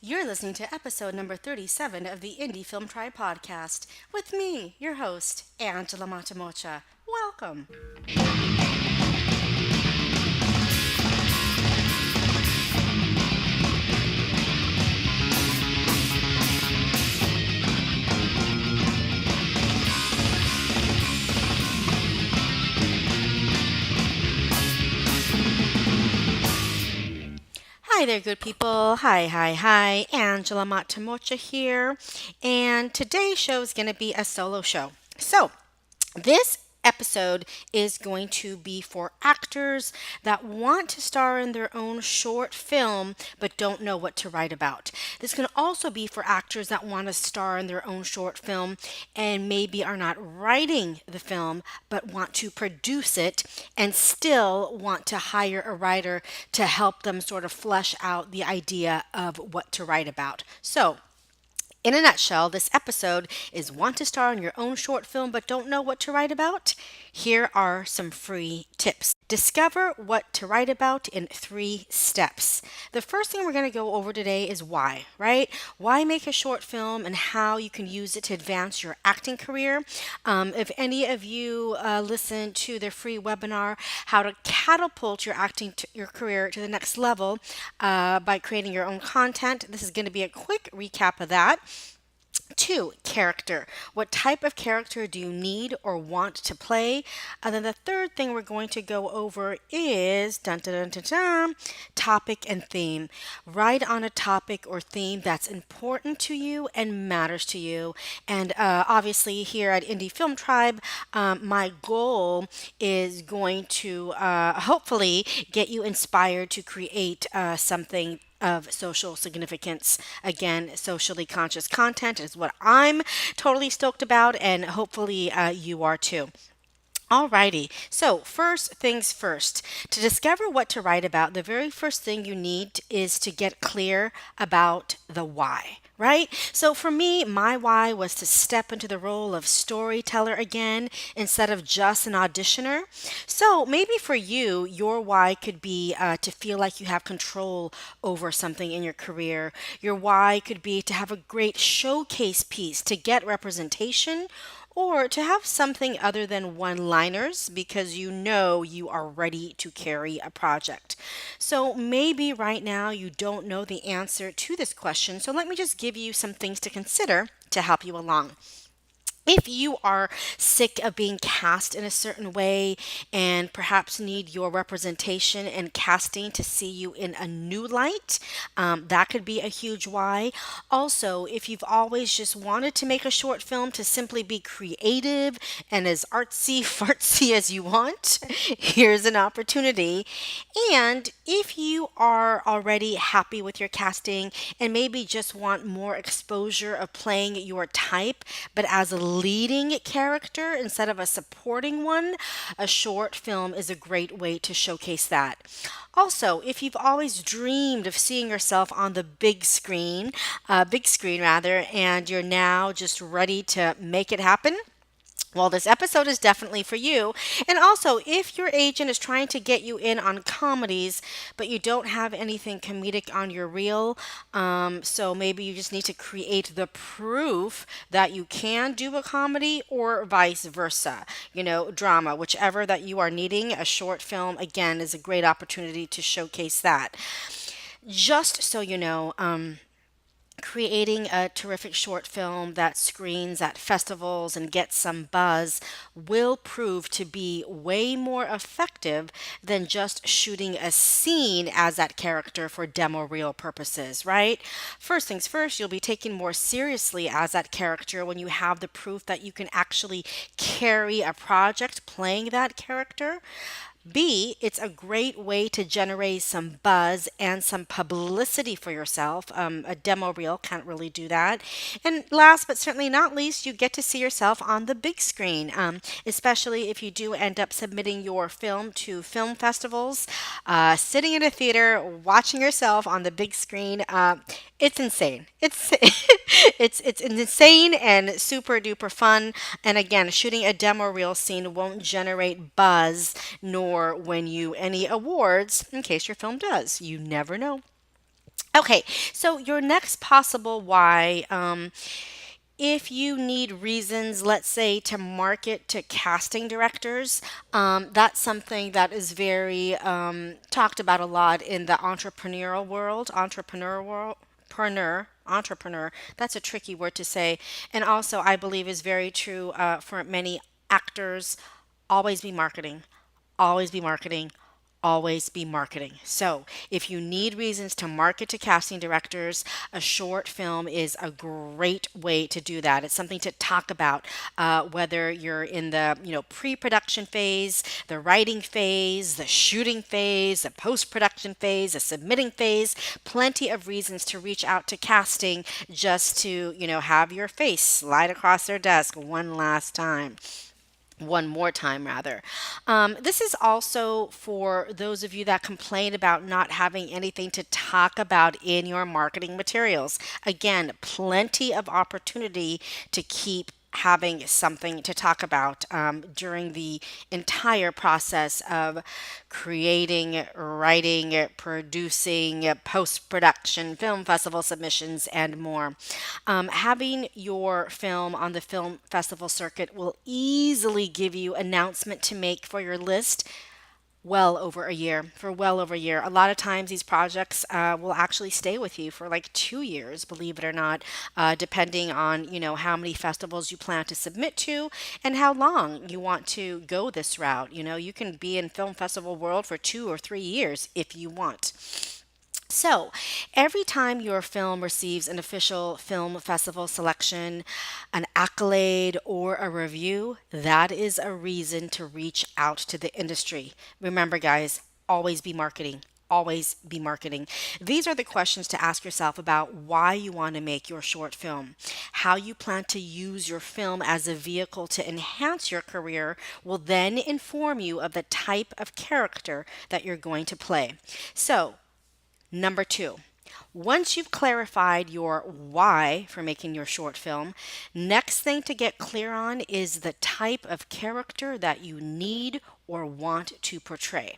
You're listening to episode number 37 of the Indie Film Tribe podcast with me, your host, Angela Matamocha. Welcome. Hi there, good people. Hi. Angela Matamocha here. And today's show is going to be a solo show. This episode is going to be for actors that want to star in their own short film but don't know what to write about. This can also be for actors that want to star in their own short film and maybe are not writing the film but want to produce it and still want to hire a writer to help them sort of flesh out the idea of what to write about. In a nutshell, this episode is want to star in your own short film but don't know what to write about? Here are some free tips. Discover what to write about in 3 steps. The first thing we're going to go over today is why, right? Why make a short film and how you can use it to advance your acting career. If any of you listen to the free webinar, How to Catapult Your Acting your Career to the Next Level by Creating Your Own Content, this is going to be a quick recap of that. 2, character. What type of character do you need or want to play? And then the third thing we're going to go over is topic and theme. Write on a topic or theme that's important to you and matters to you. And obviously, here at Indie Film Tribe, my goal is going to hopefully get you inspired to create something of social significance. Again, socially conscious content is what I'm totally stoked about, and hopefully you are too. Alrighty, so first things first. To discover what to write about, the very first thing you need is to get clear about the why, right? So for me, my why was to step into the role of storyteller again instead of just an auditioner. So maybe for you, your why could be to feel like you have control over something in your career. Your why could be to have a great showcase piece, to get representation, or to have something other than one liners because you know you are ready to carry a project. So maybe right now you don't know the answer to this question. So let me just give you some things to consider to help you along. If you are sick of being cast in a certain way and perhaps need your representation and casting to see you in a new light, that could be a huge why. Also, if you've always just wanted to make a short film to simply be creative and as artsy fartsy as you want, here's an opportunity. And if you are already happy with your casting and maybe just want more exposure of playing your type, but as a leading character instead of a supporting one, a short film is a great way to showcase that. Also, if you've always dreamed of seeing yourself on the big screen rather, and you're now just ready to make it happen, well, this episode is definitely for you. And also, if your agent is trying to get you in on comedies, but you don't have anything comedic on your reel, so maybe you just need to create the proof that you can do a comedy or vice versa, drama, whichever that you are needing, a short film, again, is a great opportunity to showcase that. Just so you know, creating a terrific short film that screens at festivals and gets some buzz will prove to be way more effective than just shooting a scene as that character for demo reel purposes, right? First things first, you'll be taken more seriously as that character when you have the proof that you can actually carry a project playing that character. B, it's a great way to generate some buzz and some publicity for yourself. A demo reel can't really do that. And last but certainly not least, you get to see yourself on the big screen, especially if you do end up submitting your film to film festivals. Sitting in a theater, watching yourself on the big screen, it's insane. It's insane and super duper fun. And again, shooting a demo reel scene won't generate buzz nor win you any awards in case your film does. You never know. Okay, so your next possible why, if you need reasons, let's say, to market to casting directors, that's something that is very talked about a lot in the entrepreneurial world. Entrepreneur. That's a tricky word to say, and also I believe is very true for many actors. Always be marketing. Always be marketing. Always be marketing. So, if you need reasons to market to casting directors, a short film is a great way to do that. It's something to talk about, whether you're in the pre-production phase, the writing phase, the shooting phase, the post-production phase, the submitting phase. Plenty of reasons to reach out to casting just to have your face slide across their desk one more time rather. This is also for those of you that complain about not having anything to talk about in your marketing materials. Again, plenty of opportunity to keep having something to talk about during the entire process of creating, writing, producing, post production, film festival submissions, and more. Having your film on the film festival circuit will easily give you announcement to make for your list well over a year. A lot of times these projects will actually stay with you for like 2 years, believe it or not, depending on how many festivals you plan to submit to and how long you want to go this route. You can be in film festival world for 2 or 3 years if you want. So, every time your film receives an official film festival selection, an accolade, or a review, that is a reason to reach out to the industry. Remember, guys, always be marketing. Always be marketing. These are the questions to ask yourself about why you want to make your short film. How you plan to use your film as a vehicle to enhance your career will then inform you of the type of character that you're going to play. So, number two, once you've clarified your why for making your short film, next thing to get clear on is the type of character that you need or want to portray.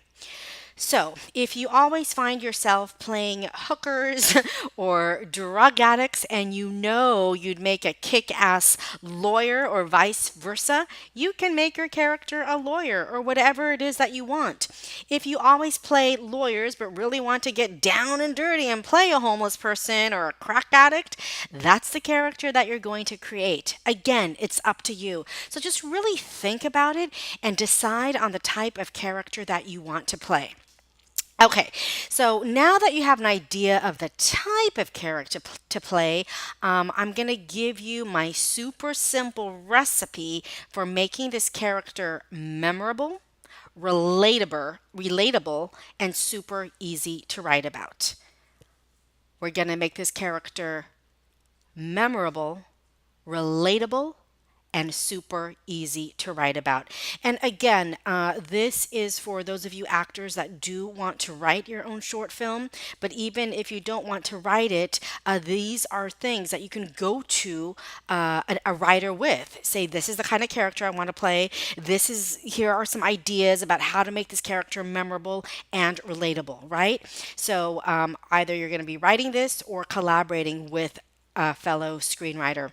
So, if you always find yourself playing hookers or drug addicts and you'd make a kick ass lawyer or vice versa, you can make your character a lawyer or whatever it is that you want. If you always play lawyers but really want to get down and dirty and play a homeless person or a crack addict, that's the character that you're going to create. Again, it's up to you. So just really think about it and decide on the type of character that you want to play. Okay, so now that you have an idea of the type of character to play, I'm going to give you my super simple recipe for making this character memorable, relatable, and super easy to write about. We're going to make this character memorable, relatable, and super easy to write about. And again, this is for those of you actors that do want to write your own short film. But even if you don't want to write it, these are things that you can go to a writer with. Say, this is the kind of character I want to play. Here are some ideas about how to make this character memorable and relatable, right? So either you're going to be writing this or collaborating with a fellow screenwriter.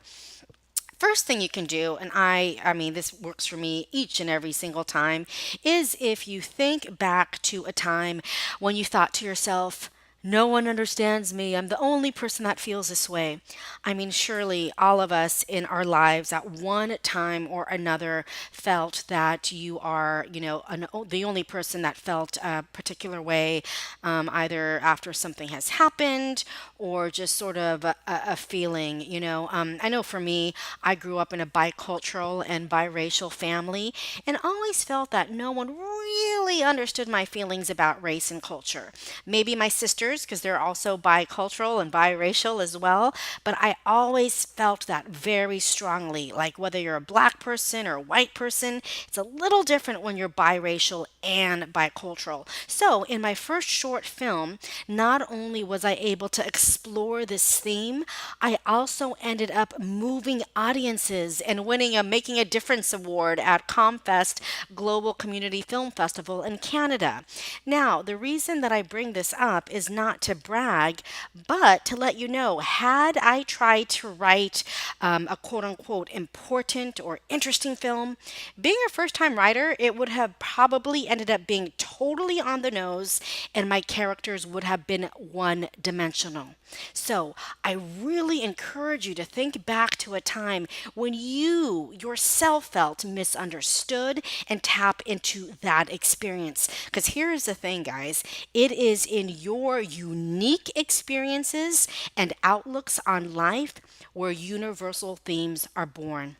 First thing you can do, and I mean this works for me each and every single time, is if you think back to a time when you thought to yourself, no one understands me. I'm the only person that feels this way. I mean, surely all of us in our lives at one time or another felt that you are, the only person that felt a particular way, either after something has happened or just sort of a feeling, I know for me, I grew up in a bicultural and biracial family and always felt that no one really understood my feelings about race and culture. Maybe my sisters, because they're also bicultural and biracial as well, but I always felt that very strongly. Like whether you're a black person or a white person, it's a little different when you're biracial and bicultural. So, in my first short film, not only was I able to explore this theme, I also ended up moving audiences and winning a Making a Difference award at ComFest Global Community Film Festival in Canada. Now, the reason that I bring this up is not to brag, but to let you know, had I tried to write a quote unquote important or interesting film, being a first time writer, it would have probably ended up being totally on the nose and my characters would have been one dimensional. So I really encourage you to think back to a time when you yourself felt misunderstood and tap into that experience. Because here's the thing, guys, it is in your unique experiences and outlooks on life where universal themes are born.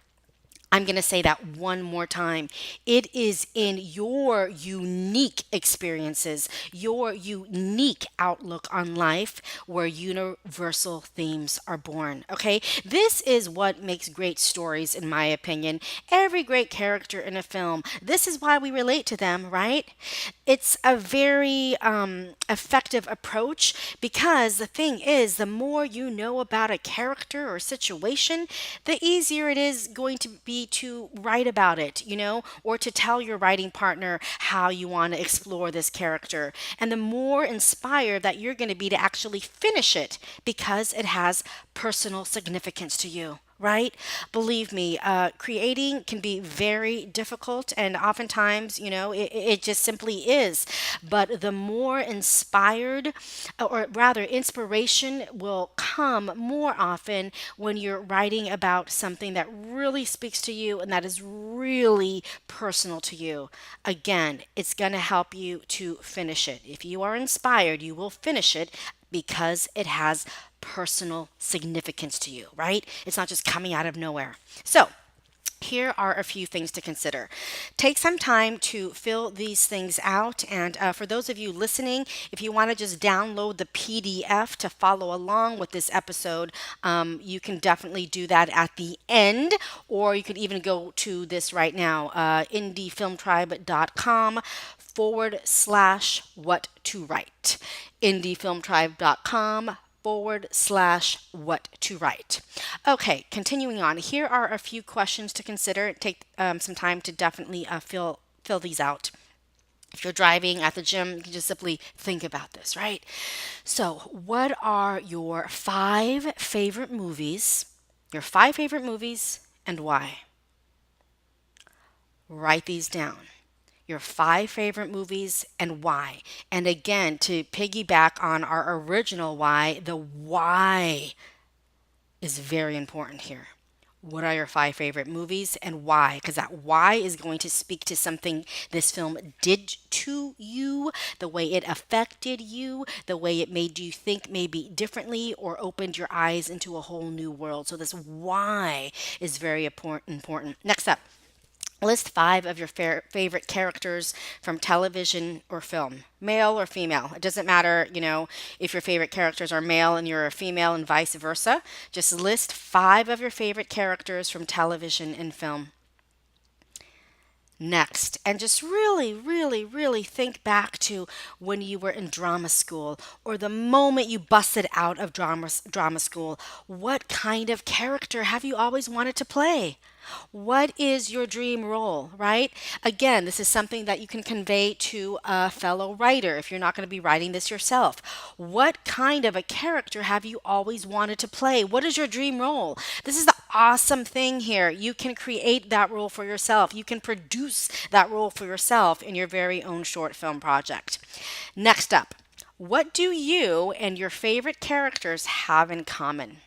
I'm going to say that one more time. It is in your unique experiences, your unique outlook on life where universal themes are born. Okay? This is what makes great stories, in my opinion. Every great character in a film, this is why we relate to them, right? It's a very effective approach because the thing is, the more you know about a character or situation, the easier it is going to be to write about it, or to tell your writing partner how you want to explore this character. And the more inspired that you're going to be to actually finish it because it has personal significance to you. Right? Believe me, creating can be very difficult, and oftentimes, it just simply is. But the more inspired, or rather, inspiration will come more often when you're writing about something that really speaks to you and that is really personal to you. Again, it's going to help you to finish it. If you are inspired, you will finish it because it has personal significance to you, right? It's not just coming out of nowhere. So, here are a few things to consider. Take some time to fill these things out. And for those of you listening, if you want to just download the PDF to follow along with this episode, you can definitely do that at the end, or you could even go to this right now, indiefilmtribe.com /what to write. indiefilmtribe.com /what to write. Okay, continuing on. Here are a few questions to consider. Take some time to definitely fill these out. If you're driving at the gym, you can just simply think about this, right? So, what are your 5 favorite movies? Your 5 favorite movies and why? Write these down. Your 5 favorite movies and why. And again, to piggyback on our original why, the why is very important here. What are your 5 favorite movies and why? Because that why is going to speak to something this film did to you, the way it affected you, the way it made you think maybe differently or opened your eyes into a whole new world. So this why is very important. Next up, list 5 of your favorite characters from television or film, male or female. It doesn't matter, if your favorite characters are male and you're a female and vice versa. Just list 5 of your favorite characters from television and film. Next, and just really, really, really think back to when you were in drama school or the moment you busted out of drama school. What kind of character have you always wanted to play? What is your dream role, right? Again, this is something that you can convey to a fellow writer if you're not going to be writing this yourself. What kind of a character have you always wanted to play? What is your dream role? This is the awesome thing here. You can create that role for yourself. You can produce that role for yourself in your very own short film project. Next up, what do you and your favorite characters have in common?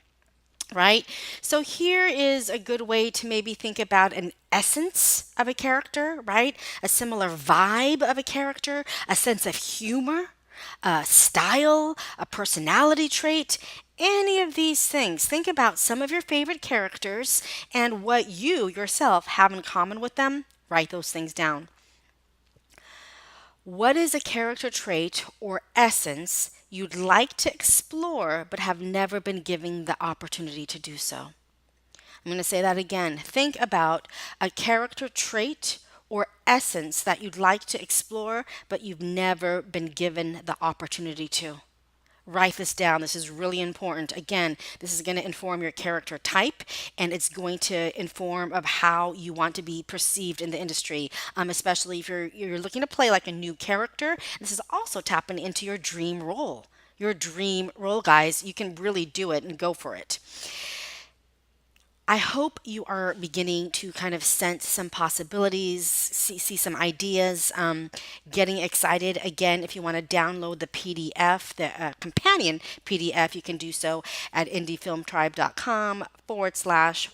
Right? So here is a good way to maybe think about an essence of a character, right? A similar vibe of a character, a sense of humor, a style, a personality trait, any of these things. Think about some of your favorite characters and what you yourself have in common with them. Write those things down. What is a character trait or essence you'd like to explore but have never been given the opportunity to do so? I'm going to say that again. Think about a character trait or essence that you'd like to explore, but you've never been given the opportunity to? Write this down. This is really important. Again, this is going to inform your character type, and it's going to inform of how you want to be perceived in the industry, especially if you're looking to play like a new character. This is also tapping into your dream role. Your dream role, guys. You can really do it and go for it. I hope you are beginning to kind of sense some possibilities, see some ideas, getting excited. Again, if you want to download the PDF, the companion PDF, you can do so at indiefilmtribe.com/,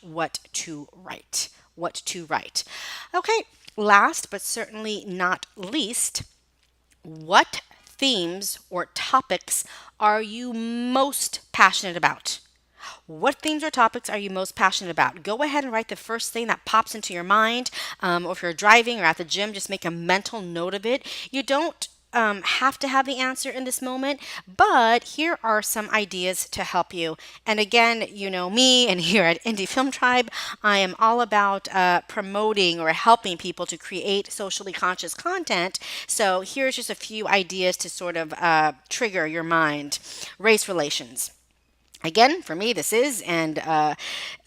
what to write. What to write. Okay, last but certainly not least, what themes or topics are you most passionate about? What themes or topics are you most passionate about? Go ahead and write the first thing that pops into your mind. Or if you're driving or at the gym, just make a mental note of it. You don't have to have the answer in this moment, but here are some ideas to help you. And again, you know me, and here at Indie Film Tribe, I am all about promoting or helping people to create socially conscious content. So here's just a few ideas to sort of trigger your mind. Race relations. Again, for me, this is and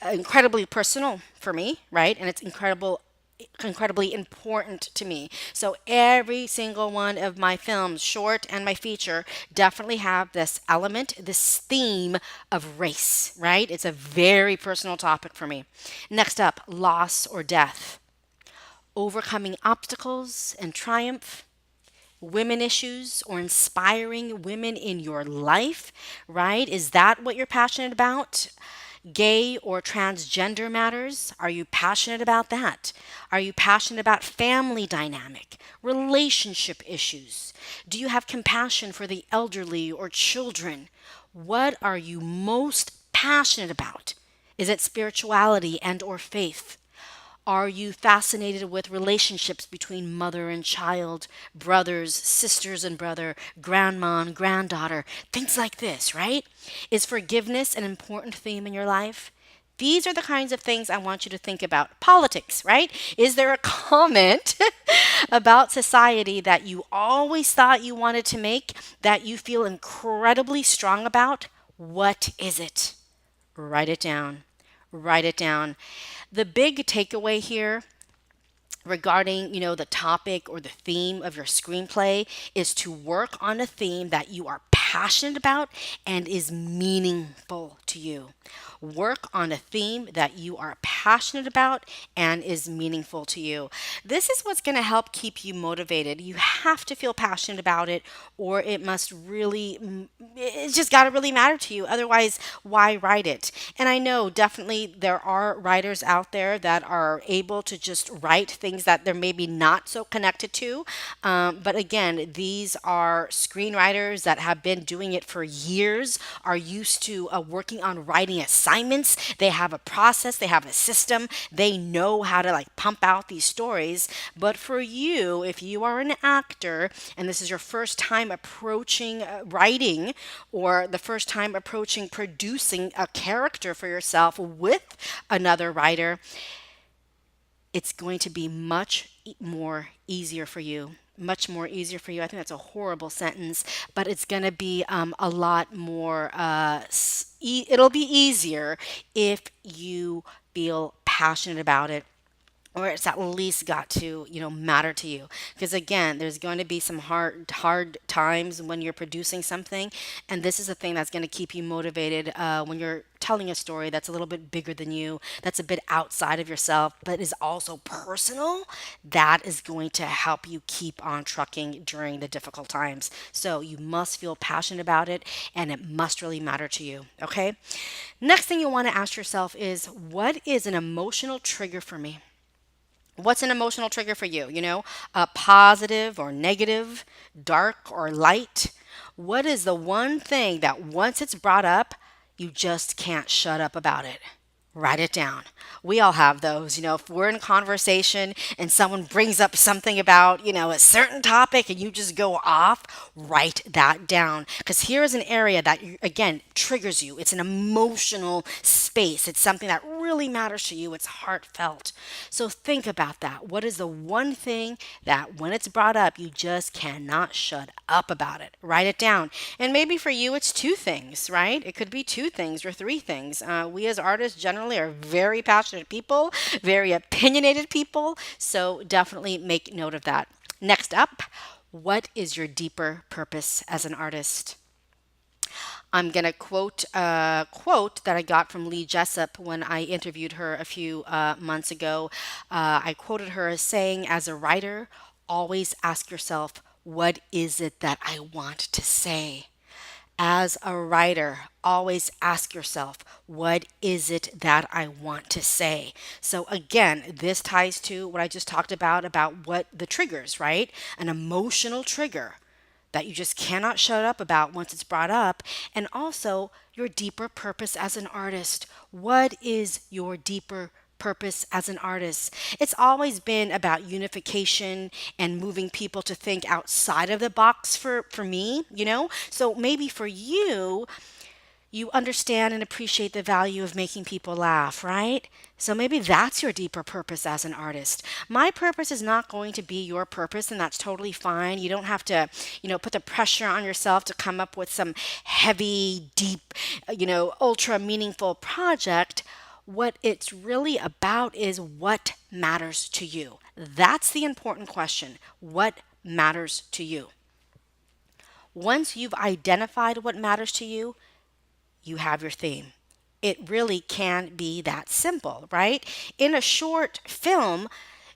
incredibly personal for me, right? And it's incredibly important to me. So every single one of my films, short and my feature, definitely have this element, this theme of race, right? It's a very personal topic for me. Next up, loss or death, overcoming obstacles and triumph, women issues or inspiring women in your life, right? Is that what you're passionate about? Gay or transgender matters? Are you passionate about that? Are you passionate about family dynamic, relationship issues? Do you have compassion for the elderly or children? What are you most passionate about? Is it spirituality and or faith? Are you fascinated with relationships between mother and child, brothers, sisters and brother, grandma and granddaughter? Things like this, right? Is forgiveness an important theme in your life? These are the kinds of things I want you to think about. Politics, right? Is there a comment about society that you always thought you wanted to make that you feel incredibly strong about? What is it? Write it down. Write it down. The big takeaway here regarding, the topic or the theme of your screenplay is to work on a theme that you are passionate about and is meaningful to you. Work on a theme that you are passionate about and is meaningful to you. This is what's going to help keep you motivated. You have to feel passionate about it, or it must really, it's just got to really matter to you. Otherwise, why write it? And I know definitely there are writers out there that are able to just write things that they're maybe not so connected to. But again, these are screenwriters that have been doing it for years, are used to working on writing assignments. They have a process, they have a system, they know how to like pump out these stories. But for you, if you are an actor and this is your first time approaching writing, or the first time approaching producing a character for yourself with another writer, it's going to be more easier for you. Much more easier for you. I think that's a horrible sentence, but it's going to be a lot more, it'll be easier if you feel passionate about it, or it's at least got to matter to you, because again, there's going to be some hard times when you're producing something, and this is the thing that's going to keep you motivated when you're telling a story that's a little bit bigger than you, that's a bit outside of yourself, but is also personal. That is going to help you keep on trucking during the difficult times. So you must feel passionate about it, and it must really matter to you. Okay, next thing you want to ask yourself is, what is an emotional trigger for me? What's an emotional trigger for you? Positive or negative, dark or light? What is the one thing that once it's brought up, you just can't shut up about it? Write it down. We all have those. If we're in conversation and someone brings up something about, a certain topic and you just go off, write that down. Because here is an area that, again, triggers you. It's an emotional space. It's something that really matters to you, it's heartfelt. So think about that. What is the one thing that when it's brought up, you just cannot shut up about it? Write it down. And maybe for you, it's two things, right? It could be two things or three things. We as artists generally are very passionate people, very opinionated people. So definitely make note of that. Next up, what is your deeper purpose as an artist? I'm going to quote a quote that I got from Lee Jessup when I interviewed her a few months ago. I quoted her as saying, as a writer, always ask yourself, what is it that I want to say? As a writer, always ask yourself, what is it that I want to say? So again, this ties to what I just talked about what the triggers, right? An emotional trigger that you just cannot shut up about once it's brought up, and also your deeper purpose as an artist. What is your deeper purpose as an artist? It's always been about unification and moving people to think outside of the box for me, you know? So maybe for you, you understand and appreciate the value of making people laugh, right? So maybe that's your deeper purpose as an artist. My purpose is not going to be your purpose, and that's totally fine. You don't have to, put the pressure on yourself to come up with some heavy, deep, ultra meaningful project. What it's really about is what matters to you. That's the important question. What matters to you? Once you've identified what matters to you, you have your theme. It really can be that simple, right? In a short film,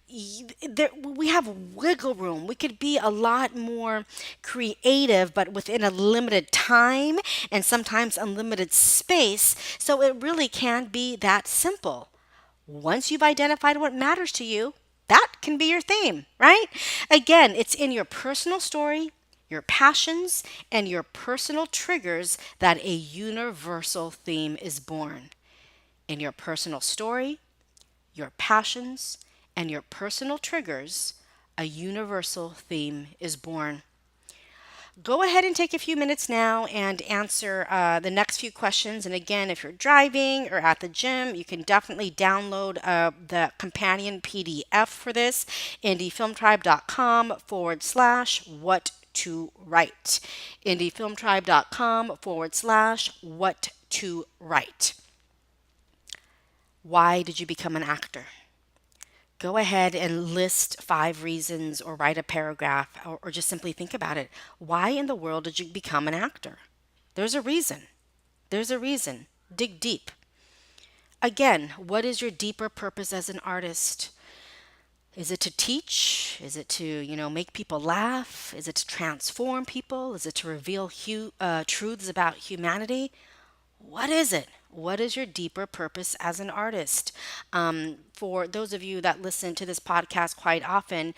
we have wiggle room. We could be a lot more creative, but within a limited time and sometimes unlimited space. So it really can be that simple. Once you've identified what matters to you, that can be your theme, right? Again, it's in your personal story, your passions, and your personal triggers that a universal theme is born. In your personal story, your passions, and your personal triggers, a universal theme is born. Go ahead and take a few minutes now and answer the next few questions. And again, if you're driving or at the gym, you can definitely download the companion PDF for this, indiefilmtribe.com/what to write. indiefilmtribe.com/what to write. Why did you become an actor? Go ahead and list 5 reasons or write a paragraph or just simply think about it. Why in the world did you become an actor? There's a reason. There's a reason. Dig deep. Again, what is your deeper purpose as an artist? Is it to teach? Is it to, make people laugh? Is it to transform people? Is it to reveal truths about humanity? What is it? What is your deeper purpose as an artist? For those of you that listen to this podcast quite often,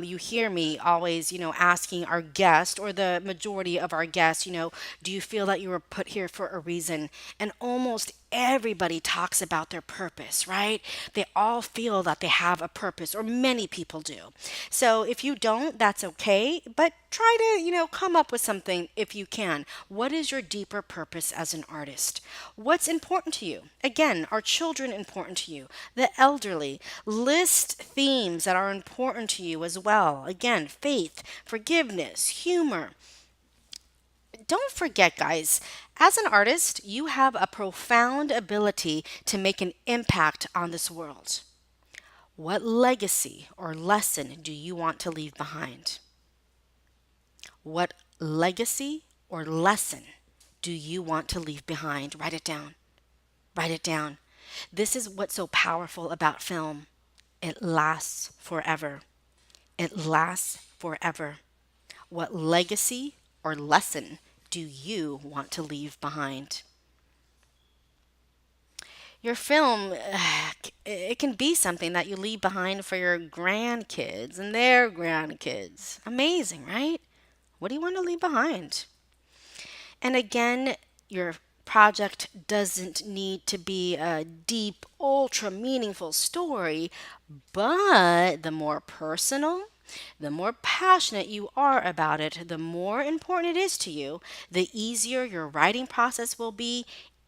you hear me always, asking our guest or the majority of our guests, do you feel that you were put here for a reason? And almost everybody talks about their purpose, right? They all feel that they have a purpose, or many people do. So if you don't, that's okay, but try to, come up with something if you can. What is your deeper purpose as an artist? What's important to you? Again, are children important to you? The elderly. List themes that are important to you as well. Again, faith, forgiveness, humor. Don't forget, guys, as an artist, you have a profound ability to make an impact on this world. What legacy or lesson do you want to leave behind? What legacy or lesson do you want to leave behind? Write it down. Write it down. This is what's so powerful about film. It lasts forever. It lasts forever. What legacy or lesson do you want to leave behind? Your film, it can be something that you leave behind for your grandkids and their grandkids. Amazing, right? What do you want to leave behind? And again, your project doesn't need to be a deep, ultra meaningful story, but the more personal, the more passionate you are about it, the more important it is to you, the easier your writing process will be,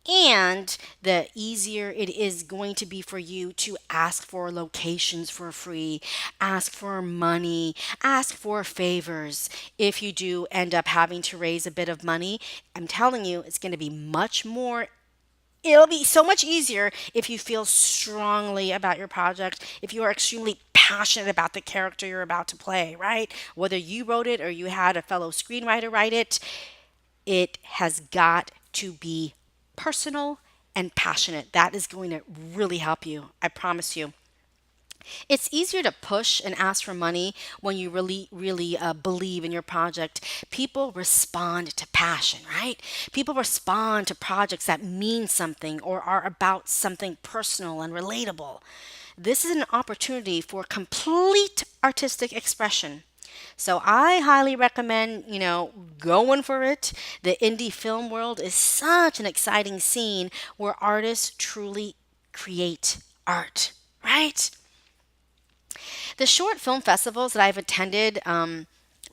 And the easier it is going to be for you to ask for locations for free, ask for money, ask for favors. If you do end up having to raise a bit of money, I'm telling you, it's going to be much more. It'll be so much easier if you feel strongly about your project, if you are extremely passionate about the character you're about to play, right? Whether you wrote it or you had a fellow screenwriter write it, it has got to be personal and passionate. That is going to really help you. I promise you. It's easier to push and ask for money when you really believe in your project. People respond to passion, right? People respond to projects that mean something or are about something personal and relatable. This is an opportunity for complete artistic expression. So I highly recommend, going for it. The indie film world is such an exciting scene where artists truly create art, right? The short film festivals that I've attended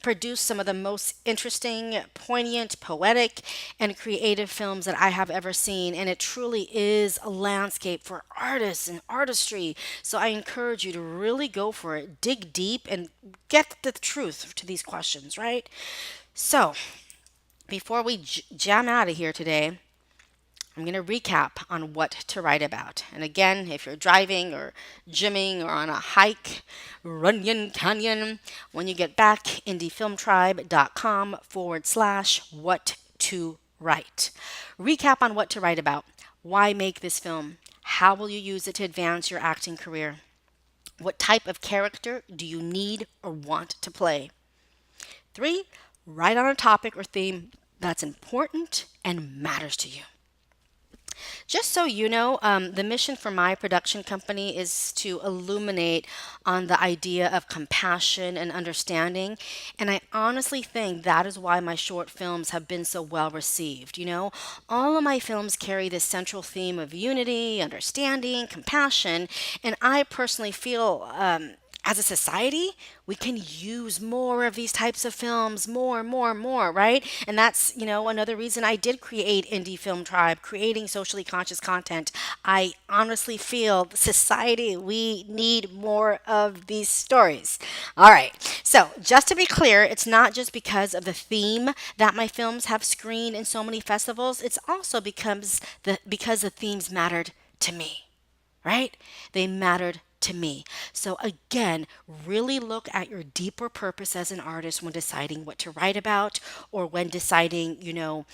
produce some of the most interesting, poignant, poetic, and creative films that I have ever seen. And it truly is a landscape for artists and artistry. So I encourage you to really go for it, dig deep, and get the truth to these questions, right? So before we jam out of here today, I'm going to recap on what to write about. And again, if you're driving or gymming or on a hike, Runyon Canyon, when you get back, indiefilmtribe.com/what to write. Recap on what to write about. Why make this film? How will you use it to advance your acting career? What type of character do you need or want to play? 3, write on a topic or theme that's important and matters to you. Just so you know, the mission for my production company is to illuminate on the idea of compassion and understanding. And I honestly think that is why my short films have been so well received. All of my films carry this central theme of unity, understanding, compassion. And I personally feel as a society, we can use more of these types of films, more, right? And that's, another reason I did create Indie Film Tribe, creating socially conscious content. I honestly feel society, we need more of these stories. All right. So just to be clear, it's not just because of the theme that my films have screened in so many festivals. It's also because the themes mattered to me, right? They mattered to me. So again, really look at your deeper purpose as an artist when deciding what to write about, or when deciding, when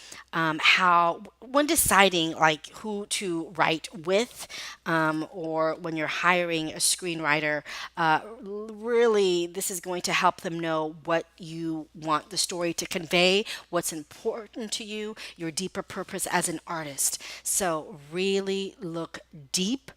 deciding like who to write with, or when you're hiring a screenwriter. Really, this is going to help them know what you want the story to convey, what's important to you, your deeper purpose as an artist. So really look deep.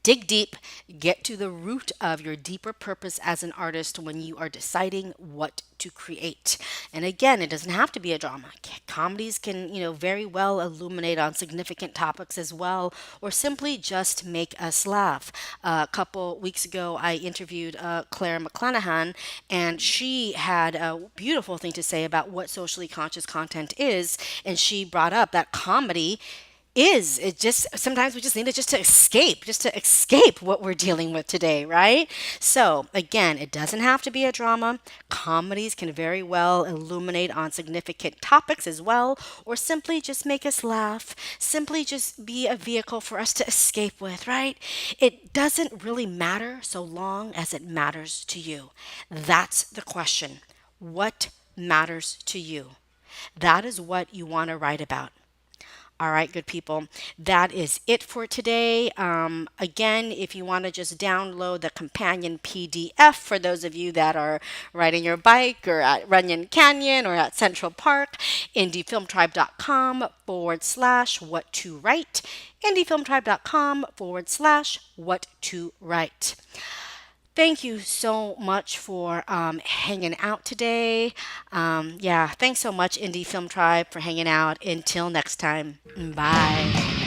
Dig deep, get to the root of your deeper purpose as an artist when you are deciding what to create. And again, it doesn't have to be a drama. Comedies can, very well illuminate on significant topics as well, or simply just make us laugh. A couple weeks ago, I interviewed Claire McClanahan, and she had a beautiful thing to say about what socially conscious content is. And she brought up that comedy is it just sometimes we just need it just to escape what we're dealing with today, right? So again, it doesn't have to be a drama. Comedies can very well illuminate on significant topics as well, or simply just make us laugh, simply just be a vehicle for us to escape with, right? It doesn't really matter so long as it matters to you. That's the question. What matters to you? That is what you want to write about. All right, good people. That is it for today. Again, if you want to just download the companion PDF for those of you that are riding your bike or at Runyon Canyon or at Central Park, indiefilmtribe.com/what to write. Indiefilmtribe.com/what to write. Thank you so much for hanging out today. Yeah, thanks so much, Indie Film Tribe, for hanging out. Until next time, bye.